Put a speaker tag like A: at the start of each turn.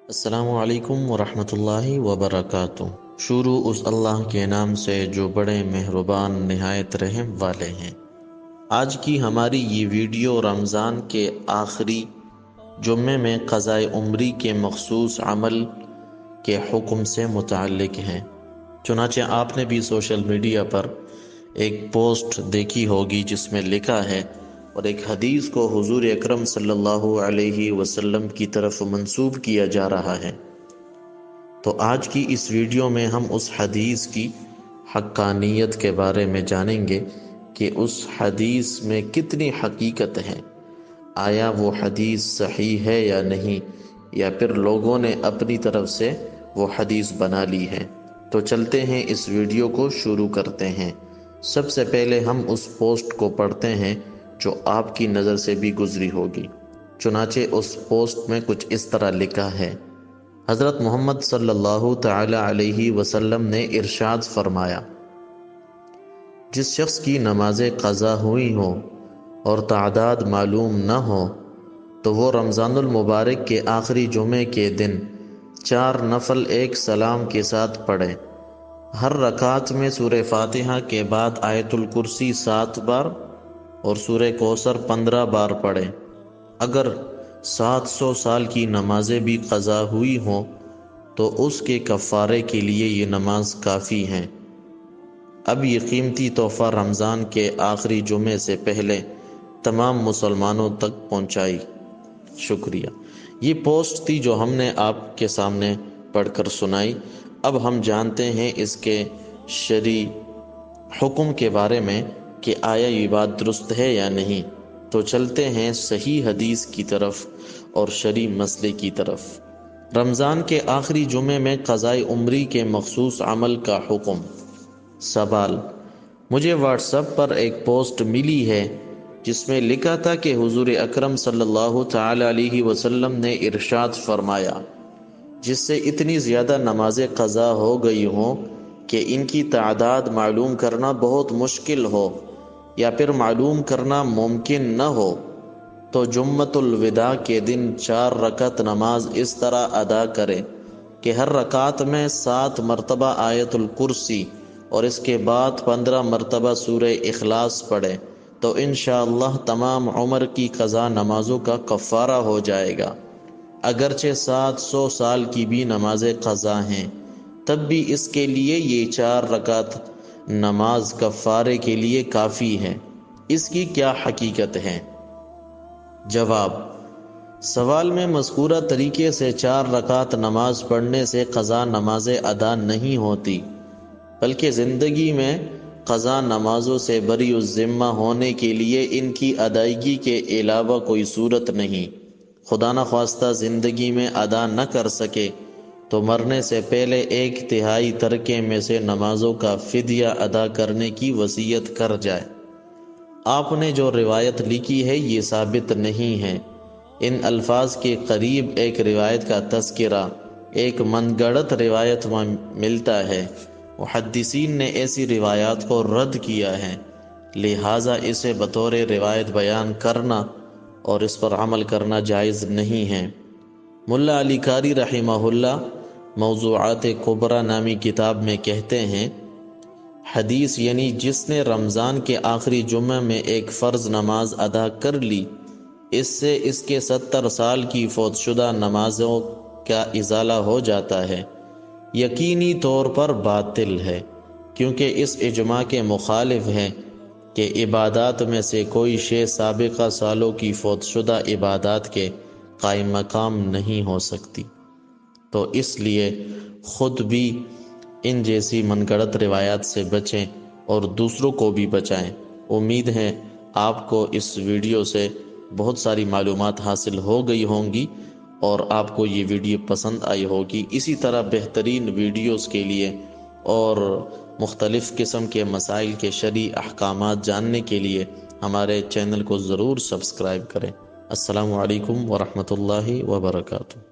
A: السلام علیکم ورحمۃ اللہ وبرکاتہ۔ شروع اس اللہ کے نام سے جو بڑے مہربان نہایت رحم والے ہیں۔ آج کی ہماری یہ ویڈیو رمضان کے آخری جمعے میں قضاء عمری کے مخصوص عمل کے حکم سے متعلق ہے۔ چنانچہ آپ نے بھی سوشل میڈیا پر ایک پوسٹ دیکھی ہوگی جس میں لکھا ہے اور ایک حدیث کو حضور اکرم صلی اللہ علیہ وسلم کی طرف منسوب کیا جا رہا ہے۔ تو آج کی اس ویڈیو میں ہم اس حدیث کی حقانیت کے بارے میں جانیں گے کہ اس حدیث میں کتنی حقیقت ہے، آیا وہ حدیث صحیح ہے یا نہیں، یا پھر لوگوں نے اپنی طرف سے وہ حدیث بنا لی ہے۔ تو چلتے ہیں اس ویڈیو کو شروع کرتے ہیں۔ سب سے پہلے ہم اس پوسٹ کو پڑھتے ہیں جو آپ کی نظر سے بھی گزری ہوگی۔ چنانچہ اس پوسٹ میں کچھ اس طرح لکھا ہے: حضرت محمد صلی اللہ تعالی علیہ وسلم نے ارشاد فرمایا، جس شخص کی نمازیں قضا ہوئی ہوں اور تعداد معلوم نہ ہو تو وہ رمضان المبارک کے آخری جمعے کے دن 4 نفل ایک سلام کے ساتھ پڑھے۔ ہر رکعت میں سورہ فاتحہ کے بعد آیت الکرسی 7 بار اور سورہ کوثر 15 بار پڑھے۔ اگر 700 سال کی نمازیں بھی قضا ہوئی ہوں تو اس کے کفارے کے لیے یہ نماز کافی ہیں۔ اب یہ قیمتی تحفہ رمضان کے آخری جمعے سے پہلے تمام مسلمانوں تک پہنچائی۔ شکریہ۔ یہ پوسٹ تھی جو ہم نے آپ کے سامنے پڑھ کر سنائی۔ اب ہم جانتے ہیں اس کے شرعی حکم کے بارے میں کہ آیا یہ بات درست ہے یا نہیں۔ تو چلتے ہیں صحیح حدیث کی طرف اور شرعی مسئلے کی طرف۔ رمضان کے آخری جمعے میں قضاء عمری کے مخصوص عمل کا حکم۔ سوال: مجھے واٹس ایپ پر ایک پوسٹ ملی ہے جس میں لکھا تھا کہ حضور اکرم صلی اللہ تعالی علیہ وسلم نے ارشاد فرمایا، جس سے اتنی زیادہ نمازیں قضا ہو گئی ہوں کہ ان کی تعداد معلوم کرنا بہت مشکل ہو یا پھر معلوم کرنا ممکن نہ ہو، تو جمعۃ الوداع کے دن 4 رکعت نماز اس طرح ادا کرے کہ ہر رکعت میں 7 مرتبہ آیت الکرسی اور اس کے بعد 15 مرتبہ سورہ اخلاص پڑھے، تو انشاءاللہ تمام عمر کی قضا نمازوں کا کفارہ ہو جائے گا۔ اگرچہ 700 سال کی بھی نمازیں قضا ہیں، تب بھی اس کے لیے یہ 4 رکعت نماز کفارے کے لیے کافی ہے۔ اس کی کیا حقیقت ہے؟ جواب: سوال میں مذکورہ طریقے سے 4 رکعت نماز پڑھنے سے قضا نمازیں ادا نہیں ہوتی، بلکہ زندگی میں قضا نمازوں سے بری الذمہ ہونے کے لیے ان کی ادائیگی کے علاوہ کوئی صورت نہیں۔ خدا نخواستہ زندگی میں ادا نہ کر سکے تو مرنے سے پہلے 1/3 ترکے میں سے نمازوں کا فدیہ ادا کرنے کی وصیت کر جائے۔ آپ نے جو روایت لکھی ہے یہ ثابت نہیں ہے۔ ان الفاظ کے قریب ایک روایت کا تذکرہ ایک من گھڑت روایت میں ملتا ہے۔ محدثین نے ایسی روایات کو رد کیا ہے، لہٰذا اسے بطور روایت بیان کرنا اور اس پر عمل کرنا جائز نہیں ہے۔ ملا علی قاری رحمہ اللہ موضوعات کبریٰ نامی کتاب میں کہتے ہیں، حدیث یعنی جس نے رمضان کے آخری جمعہ میں ایک فرض نماز ادا کر لی، اس سے اس کے 70 سال کی فوت شدہ نمازوں کا ازالہ ہو جاتا ہے، یقینی طور پر باطل ہے، کیونکہ اس اجماع کے مخالف ہے کہ عبادات میں سے کوئی شے سابقہ سالوں کی فوت شدہ عبادات کے قائم مقام نہیں ہو سکتی۔ تو اس لیے خود بھی ان جیسی من گھڑت روایات سے بچیں اور دوسروں کو بھی بچائیں۔ امید ہے آپ کو اس ویڈیو سے بہت ساری معلومات حاصل ہو گئی ہوں گی اور آپ کو یہ ویڈیو پسند آئی ہوگی۔ اسی طرح بہترین ویڈیوز کے لیے اور مختلف قسم کے مسائل کے شرعی احکامات جاننے کے لیے ہمارے چینل کو ضرور سبسکرائب کریں۔ السلام علیکم ورحمۃ اللہ وبرکاتہ۔